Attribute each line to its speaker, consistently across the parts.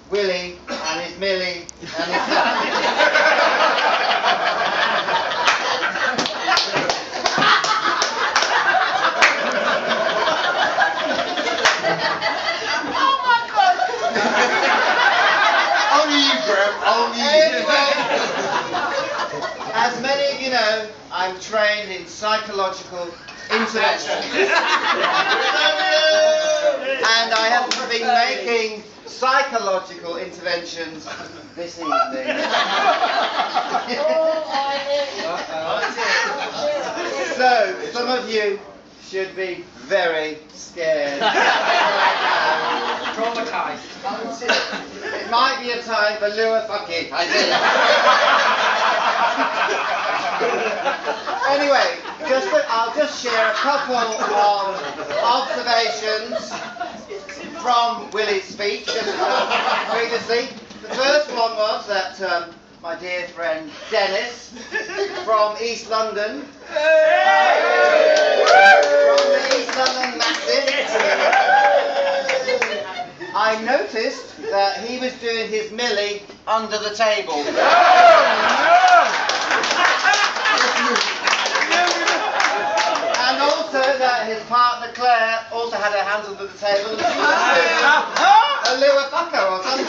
Speaker 1: Willie and his Millie and his
Speaker 2: Only you, Graham. Only you.
Speaker 1: As many of you know, I'm trained in psychological intervention. And I have been making psychological interventions this evening. So, some of you should be very scared.
Speaker 3: Traumatized.
Speaker 1: It might be a time for Lua Fucky. I did. Anyway, I'll just share a couple of observations from Willie's speech previously. The first one was that my dear friend Dennis from East London, from the East London Massive, I noticed that he was doing his Millie under the table. And also that his partner Claire also had her hands under the table. And she was doing a Lua Fucker or something.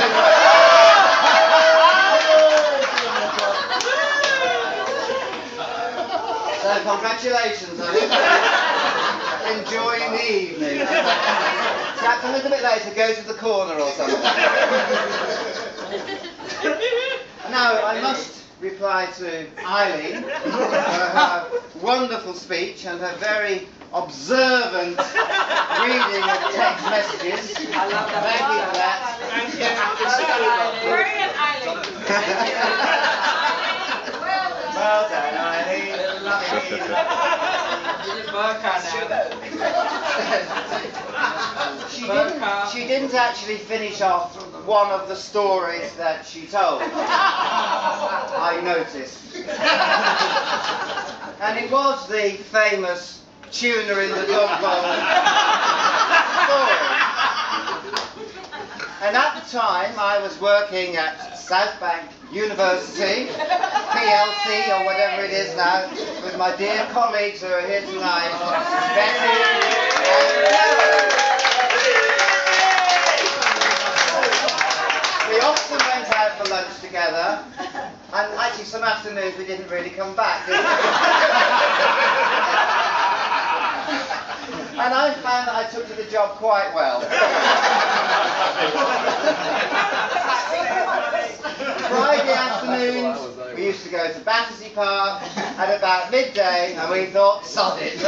Speaker 1: So congratulations, I hope enjoying the evening. Perhaps a little bit later, go to the corner or something. Now, I must reply to Eileen for her wonderful speech and her very observant reading of text messages.
Speaker 3: I love that.
Speaker 1: Thank you for that.
Speaker 4: Brilliant, Eileen.
Speaker 1: Well done, Eileen. She didn't actually finish off one of the stories that she told. I noticed. And it was the famous tuna in the dog bowl story. And at the time, I was working at South Bank University, PLC or whatever it is now, with my dear colleagues who are here tonight, Betty and Karen. We often went out for lunch together, and actually some afternoons we didn't really come back, did we? And I found that I took to the job quite well. Friday afternoons, we used to go to Battersea Park at about midday, and we thought, sod it.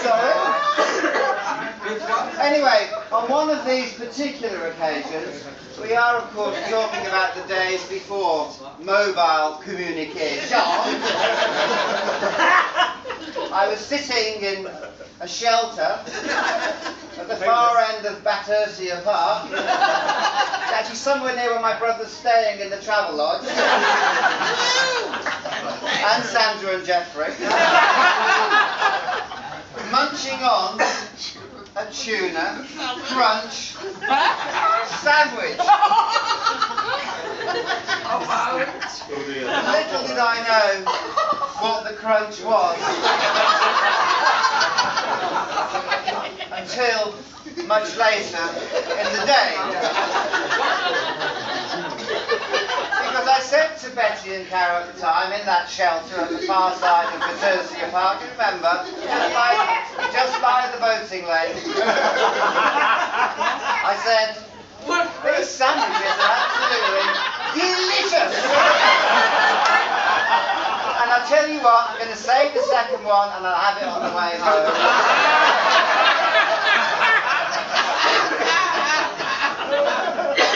Speaker 1: Sorry? Anyway, on one of these particular occasions, we are of course talking about the days before mobile communication. I was sitting in a shelter at the far end of Battersea Park. It's actually somewhere near where my brother's staying in the travel lodge. And Sandra and Jeffrey. Munching on a tuna crunch sandwich. Little did I know what the crunch was until much later in the day. Because I said to Betty and Cara at the time, in that shelter at the far side of Battersea Park, you remember, just by the boating lane, I said, these sandwiches are absolutely delicious! And I'll tell you what, I'm going to save the second one and I'll have it on the way home.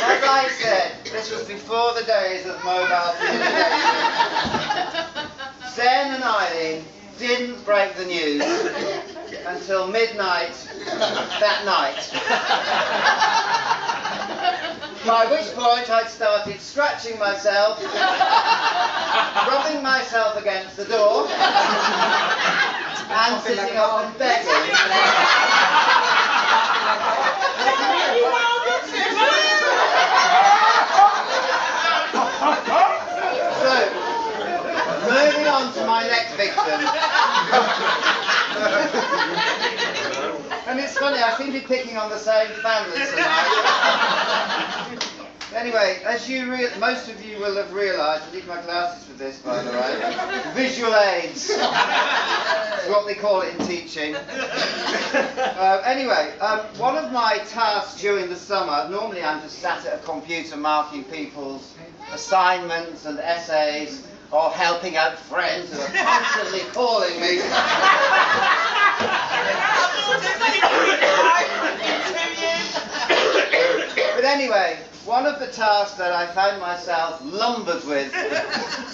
Speaker 1: As I said, this was before the days of mobile communication. Zen and Eileen didn't break the news until midnight that night. By which point I'd started scratching myself, rubbing myself against the door, and sitting up and begging. And it's funny, I seem to be picking on the same families tonight. Anyway, as most of you will have realised, I need my glasses for this, by the way. Visual aids. That's what they call it in teaching. Anyway, one of my tasks during the summer, normally I'm just sat at a computer marking people's assignments and essays, or helping out friends who are constantly calling me. But anyway, one of the tasks that I found myself lumbered with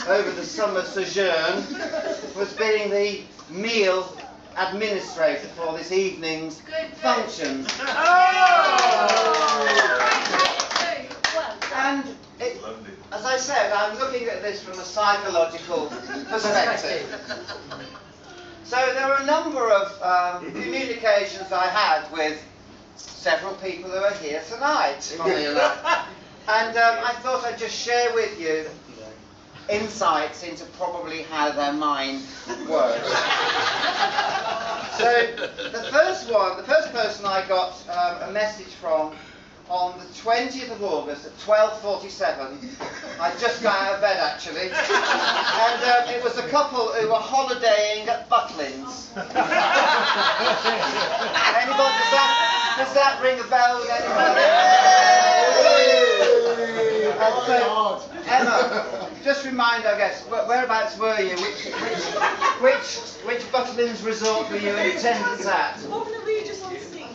Speaker 1: over the summer sojourn was being the meal administrator for this evening's functions. And as I said, I'm looking at this from a psychological perspective. So there were a number of communications I had with several people who are here tonight, funny enough. And I thought I'd just share with you insights into probably how their mind works. So the first person I got a message from on the 20th of August at 12:47. I just got out of bed actually. And it was a couple who were holidaying at Butlins. Anybody, does that ring a bell with anybody? So, Emma, just remind, I guess, whereabouts were you? Which Butlins resort were you in attendance at?
Speaker 3: Walking the Regis on Sea.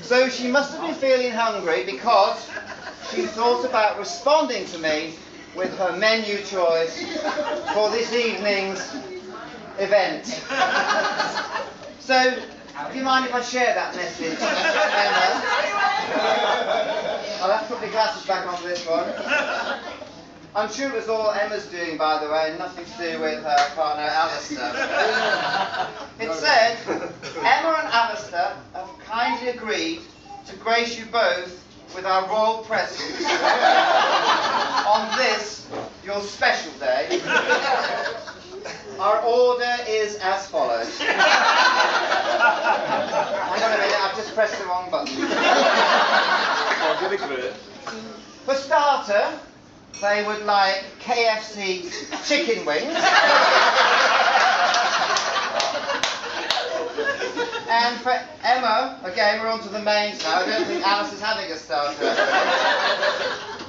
Speaker 1: So she must have been feeling hungry because she thought about responding to me with her menu choice for this evening's event. So, do you mind if I share that message, Emma? I'll have to put my glasses back on for this one. I'm sure it was all Emma's doing, by the way, and nothing to do with her partner Alistair. It said, Emma and Alistair have kindly agreed to grace you both with our royal presence on this, your special day. Our order is as follows. Hang on a minute, I've just pressed the wrong button. For starter, they would like KFC chicken wings. And for Emma, again we're on to the mains now. I don't think Alice is having a starter.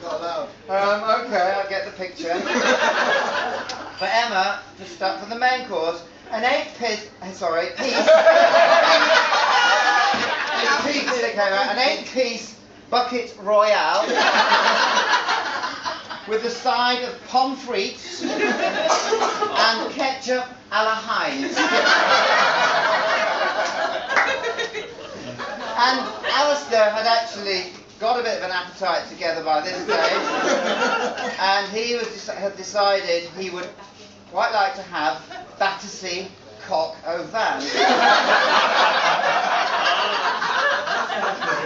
Speaker 1: Not allowed. Okay, I get the picture. For Emma, to start for the main course, an eight-piece bucket royale with a side of pommes frites and ketchup a la Heinz. And Alistair had actually got a bit of an appetite together by this stage, and he had decided he would quite like to have Battersea coq au vin.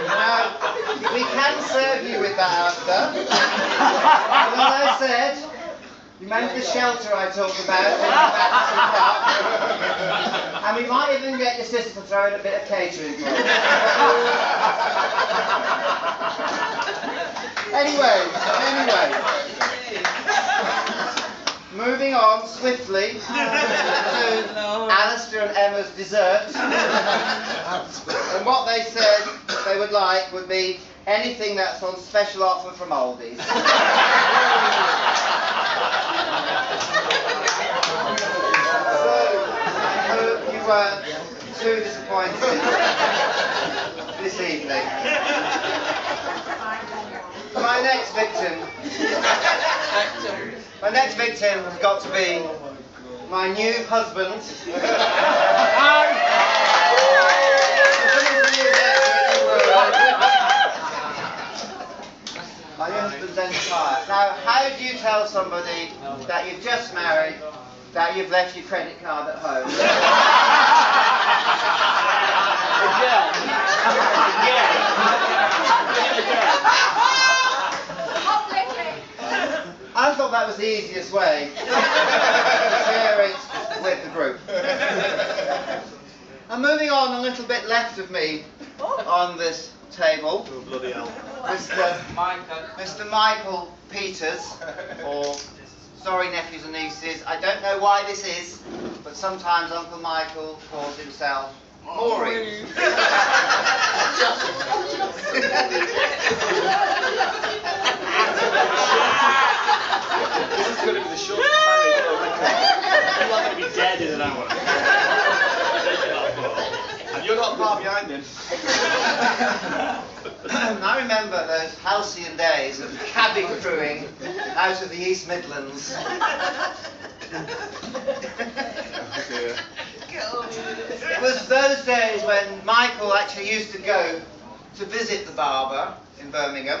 Speaker 1: Now, we can serve you with that, Alistair. As I said, remember the shelter I talked about in Battersea Park? And we might even get your sister to throw in a bit of catering for us. Anyway. Moving on swiftly to Alistair and Emma's dessert. And what they said they would like would be anything that's on special offer from Aldi's. So, I hope you weren't too disappointed this evening. My next victim has got to be my new husband. My new husband's Empire. Now, how do you tell somebody that you've just married that you've left your credit card at home? I thought that was the easiest way to share it with the group. I'm moving on a little bit left of me on this table.
Speaker 3: Oh, bloody hell.
Speaker 1: Mr. Michael Peters, or sorry nephews and nieces, I don't know why this is, but sometimes Uncle Michael calls himself Maury.
Speaker 3: This is going to be the shortest marriage on record. You are going to be dead in an hour. And you're not far behind him.
Speaker 1: I remember those halcyon days of cabin crewing out of the East Midlands. It was those days when Michael actually used to go to visit the barber in Birmingham.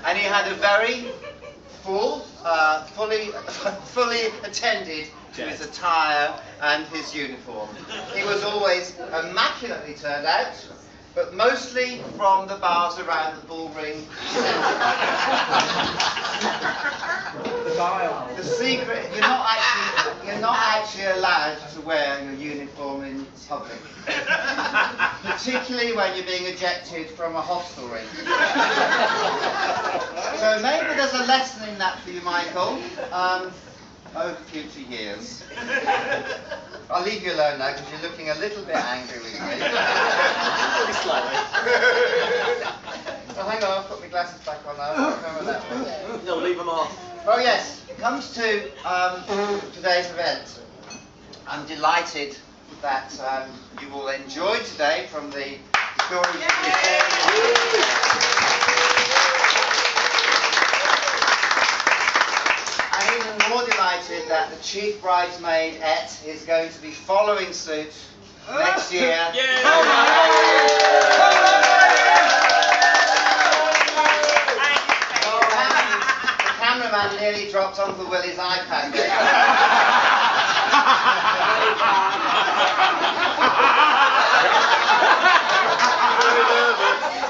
Speaker 1: And he had a very fully attended to his attire and his uniform. He was always immaculately turned out, but mostly from the bars around the Bullring Centre. The secret, you're not actually allowed to wear your uniform in public. Particularly when you're being ejected from a hostelry. So maybe there's a lesson in that for you, Michael, over future years. I'll leave you alone now because you're looking a little bit angry with me.
Speaker 3: Only slightly.
Speaker 1: Oh, hang on, I'll put my glasses back on now. I remember that one.
Speaker 3: No, leave them off.
Speaker 1: Oh yes, it comes to today's event. I'm delighted that you will enjoy today from the stories of the I'm even more delighted that the chief bridesmaid, Et, is going to be following suit next year. The cameraman nearly dropped Uncle Willie's iPad.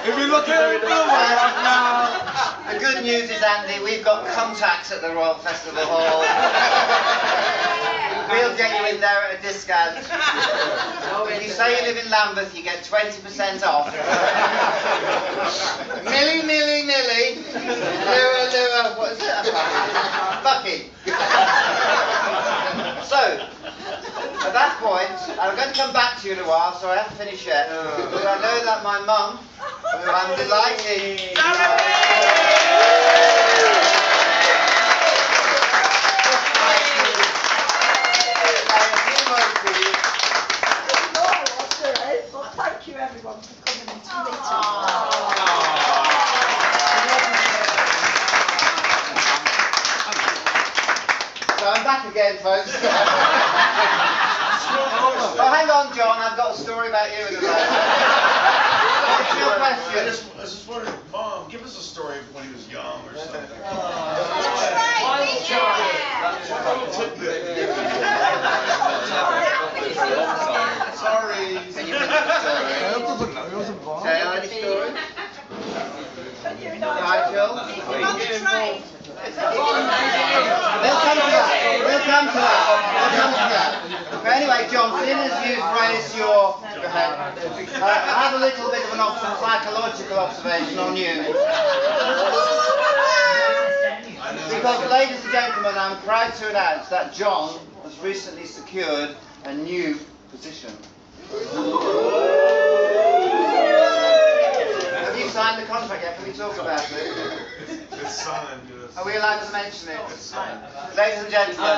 Speaker 2: If you look at it,
Speaker 1: The good news is, Andy, we've got contacts at the Royal Festival Hall. We'll get you in there at a discount. If you say you live in Lambeth, you get 20% off. Millie. Lua, what is it? Bucky. So, at that point, I'm going to come back to you in a while, so I have to finish yet. But I know that my mum, who I'm delighted.
Speaker 4: Thank you everyone for coming and to meet us.
Speaker 1: So I'm back again, folks. Oh, hang on, John. I've got a story about you in a moment. What's your question?
Speaker 2: I just wondered, Mom, give us a story of when he was young or something. Sorry.
Speaker 1: Can you think of a story? Tell any story? Nigel? We'll come to that. But anyway, John, seeing as you've raised your hand, I have a little bit of an psychological observation on you. Because, ladies and gentlemen, I'm proud to announce that John has recently secured a new position. Have you signed the contract yet? Can we talk about it?
Speaker 2: It's signed.
Speaker 1: Are we allowed to mention it? Ladies and gentlemen,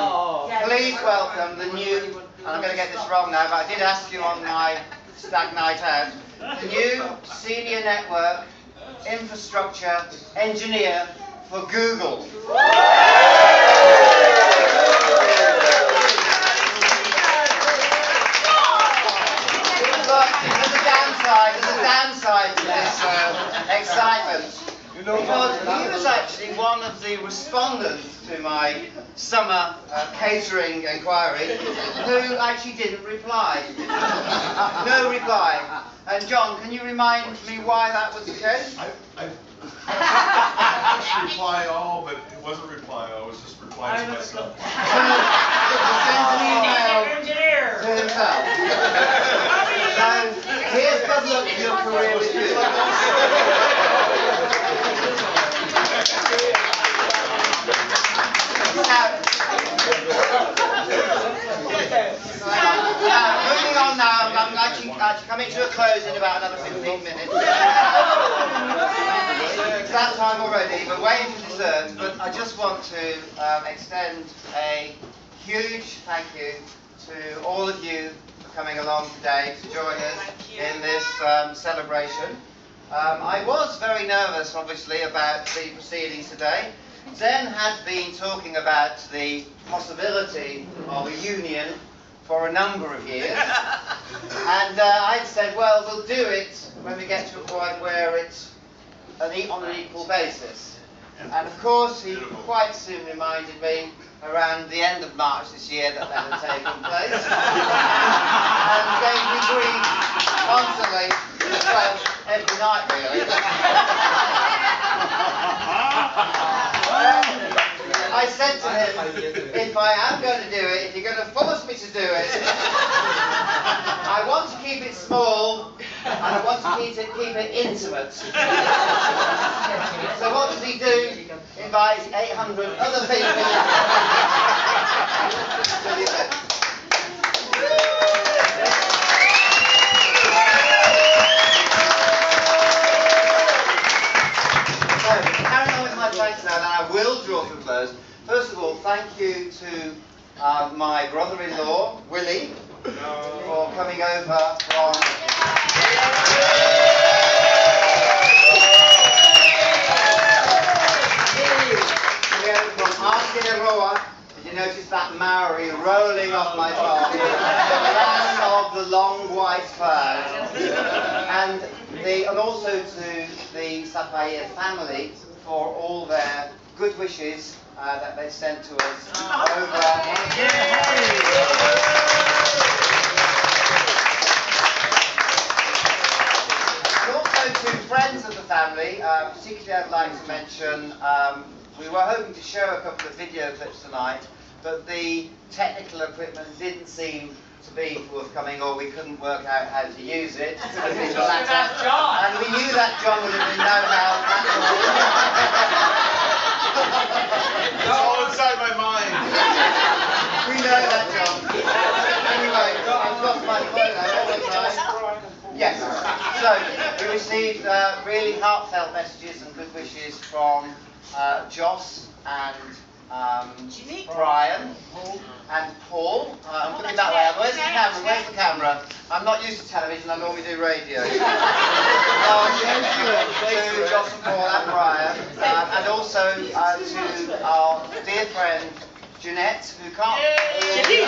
Speaker 1: please welcome the new, and I'm going to get this wrong now, but I did ask you on my stag night out, the new senior network infrastructure engineer for Google. But there's a downside to this excitement. Because he was actually one of the respondents to my summer catering inquiry who actually didn't reply. No reply. And John, can you remind me why that was the case?
Speaker 2: I pushed reply all, but it wasn't reply all, it was just reply to myself.
Speaker 1: Send an email to good luck with your career with you. Moving on now, I'm actually coming to a close in about another 15 minutes. It's that time already, but waiting for dessert. But I just want to extend a huge thank you to all of you for coming along today to join us in this celebration. I was very nervous, obviously, about the proceedings today. Zen had been talking about the possibility of a union for a number of years, and I'd said, well, we'll do it when we get to a point where it's on an equal basis. And of course, he quite soon reminded me around the end of March this year that had taken place, and gave me grief constantly, well, every night really. I said to him, if I am going to do it, if you're going to force me to do it, I want to keep it small and I want to keep it intimate. So what does he do? Invites 800 other people. Carrying on with my thanks now, then I will draw to a close. First of all, thank you to my brother-in-law, Willie, for coming over from Aotearoa. Did you notice that Maori rolling off my tongue? The land of the long white cloud. And also to the Sapaia family for all their good wishes that they sent to us over. And also to friends of the family, particularly I'd like to mention, we were hoping to show a couple of video clips tonight, but the technical equipment didn't seem to be forthcoming, or we couldn't work out how to use it. And we knew that John would have been no help.
Speaker 2: It's all inside my mind.
Speaker 1: We know that, John. Anyway, I've lost my phone now. What was I? Yes. So, we received really heartfelt messages and good wishes from Joss and Brian and Paul. I'm looking that way. Where's the camera? Where's the camera? I'm not used to television. I normally do radio. To Joss and Paul and Brian, and also to our dear friend Jeanette, who can't be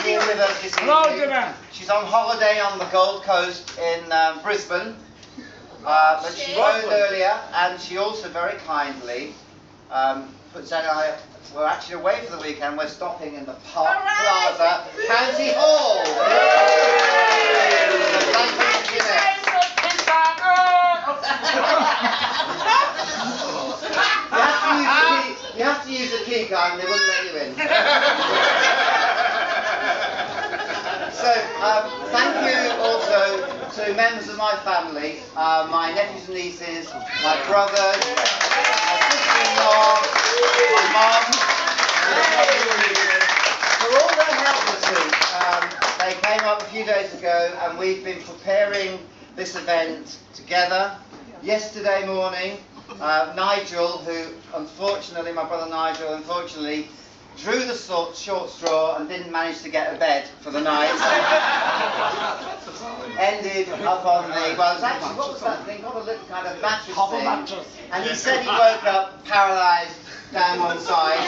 Speaker 1: here with us this evening. She's on holiday on the Gold Coast in Brisbane. But she phoned earlier, and she also very kindly put Zen and I, we're actually away for the weekend. We're stopping in the Park Plaza, County Hall. Thank you, Jeanette. You have to use the key card, and they wouldn't let you in. So, thank you also to members of my family, my nephews and nieces, my brothers, my sister-in-law, my mum, for all their help this week. They came up a few days ago, and we've been preparing this event together. Yesterday morning, Nigel, who unfortunately, my brother Nigel, unfortunately, drew the short straw and didn't manage to get a bed for the night. Ended up on the, well, it was actually, what was that thing? What a little kind of mattress thing. And he said he woke up paralysed down one side.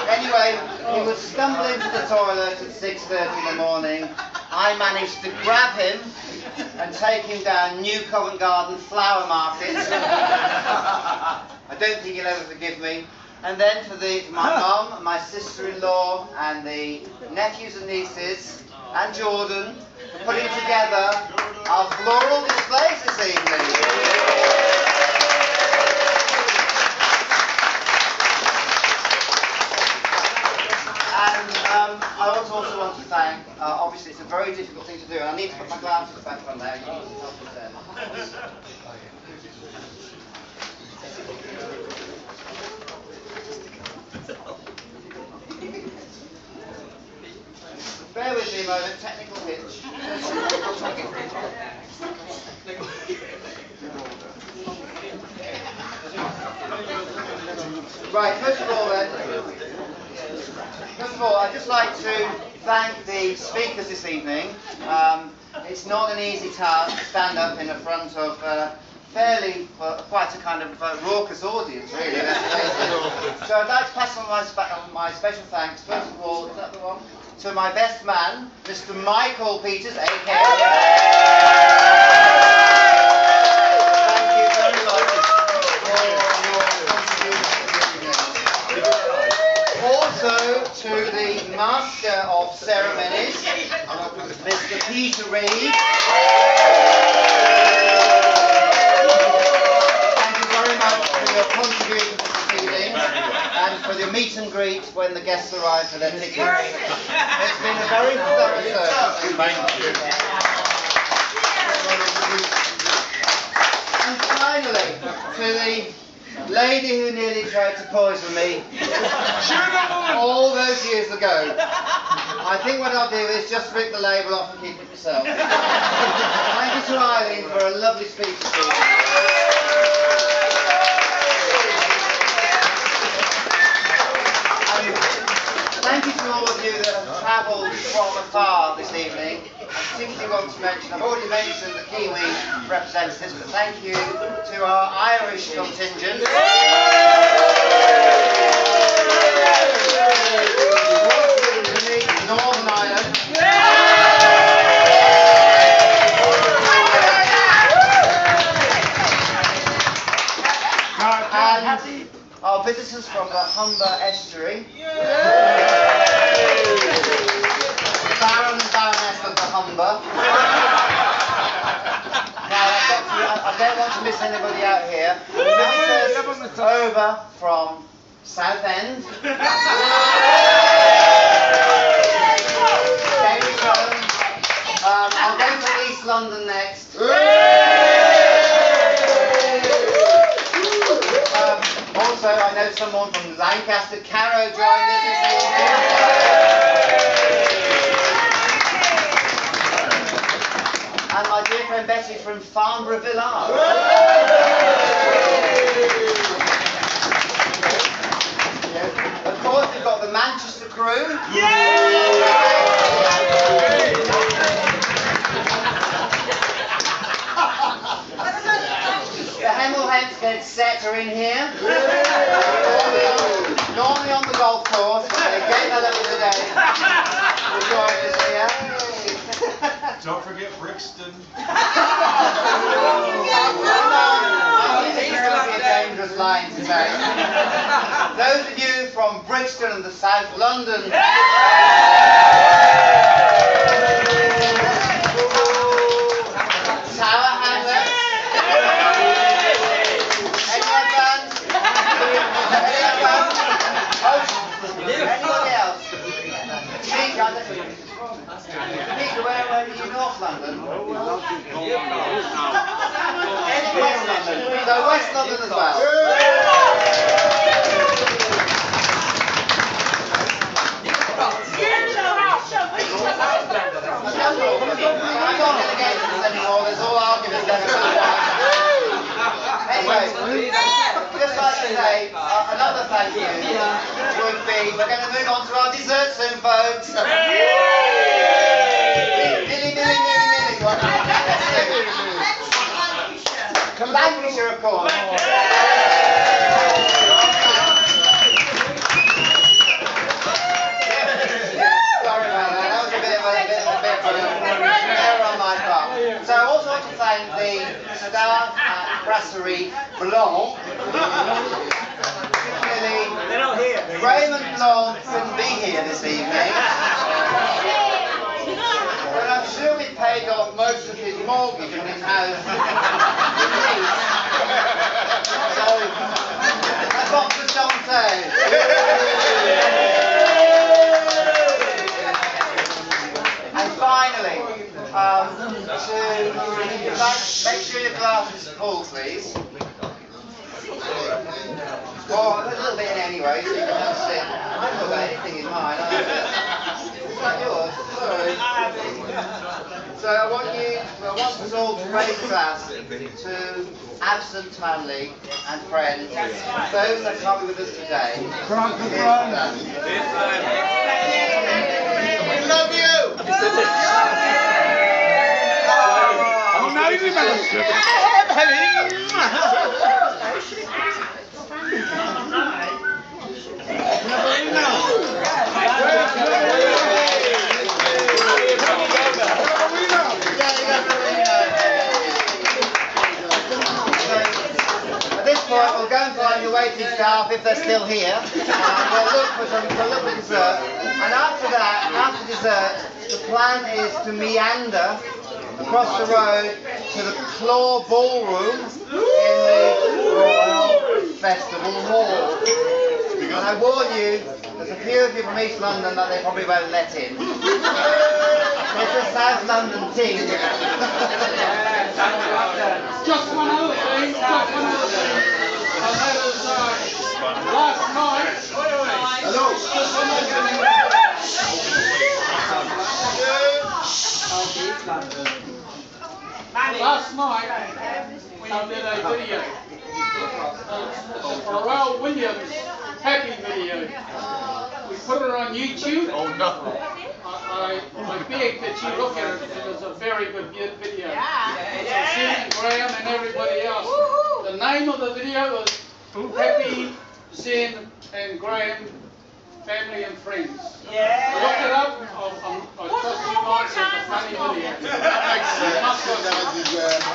Speaker 1: Anyway, he was stumbling to the toilet at 6:30 in the morning. I managed to grab him and take him down New Covent Garden Flower Market. I don't think he'll ever forgive me. And then for my mum, my sister-in-law, and the nephews and nieces, and Jordan, for putting together our floral displays this evening. And I also want to thank, obviously it's a very difficult thing to do, and I need to put my glasses back on there. You can help me there. Bear with me a moment, technical hitch. Right, first of all, I'd just like to thank the speakers this evening. It's not an easy task to stand up in front of quite a kind of raucous audience, really. So I'd like to pass on my special thanks, first of all, is that the one? To my best man, Mr. Michael Peters, a.k.a. Thank you very much for your contribution. Also to the Master of Ceremonies, Mr. Peter Reed. Thank you very much for your contribution to this evening and for the meet and greet when the guests arrive for their tickets. It's been a very thorough service.
Speaker 2: Thank you.
Speaker 1: And finally, to the lady who nearly tried to poison me all those years ago. I think what I'll do is just rip the label off and keep it myself. Thank you to Eileen for a lovely speech this evening. Thank you to all of you that have travelled from afar this evening. I particularly want to mention, I've already mentioned the Kiwi representatives, but thank you to our Irish contingent. Northern Ireland. And our visitors from the Humber Estuary. Baron and Baroness of the Humber. Now, I don't want to miss anybody out here. Visitors over from Southend. I'll go to East London next. Also, I know someone from Lancaster. Caro joined us this evening. And my dear friend Betty from Farnborough Village. Of course, we've got the Manchester crew. The Hemel Hempstead set are in here. Normally on the golf course, but they gave that up today. We'll join us here.
Speaker 5: Don't forget Brixton.
Speaker 1: I think it's going to be a dangerous line today. Those of you from Brixton and the South London. Tower Hamlets. Anybody else? Peter, where are you? North London? West London. So West London as well. I'm not going to get into this anymore. There's all arguments left. Anyway, just like to say, another thank you would be, we're going to move on to our dessert soon, folks. Lancashire, of course. Sorry about that. That was a bit of an error on my part. So I also want to thank the staff at Brasserie Blanc. Particularly, Raymond Blanc couldn't be here this evening. But I'm sure we paid off most of his mortgage on his house. So, that's what the song says. make sure your glass is full, please. Or a little bit in anyway, so you can have a sip. I haven't got anything in mine. It's not yours. Sorry. So I want us all to raise a glass to absent Manly and friends, those that can't be with us today.
Speaker 2: We love you!
Speaker 5: Oh, now you
Speaker 1: At this point, we'll go and find the waiting staff if they're still here. We'll look for dessert. And after that, after dessert, the plan is to meander across the road to the Claw Ballroom in the Royal Festival Hall. And I warn you, there's a few of you from East London that they probably won't let in. It's a South London team.
Speaker 6: Just one other thing, last night, we did a video, a Pharrell Williams happy video. We put it on YouTube.
Speaker 2: Oh no.
Speaker 6: I beg that you look at it. It was a very good video. Sin, Graham and everybody else. The name of the video was Happy Sin and Graham Family and Friends. Look it up. I trust you guys. It's a funny video.
Speaker 2: That makes sense.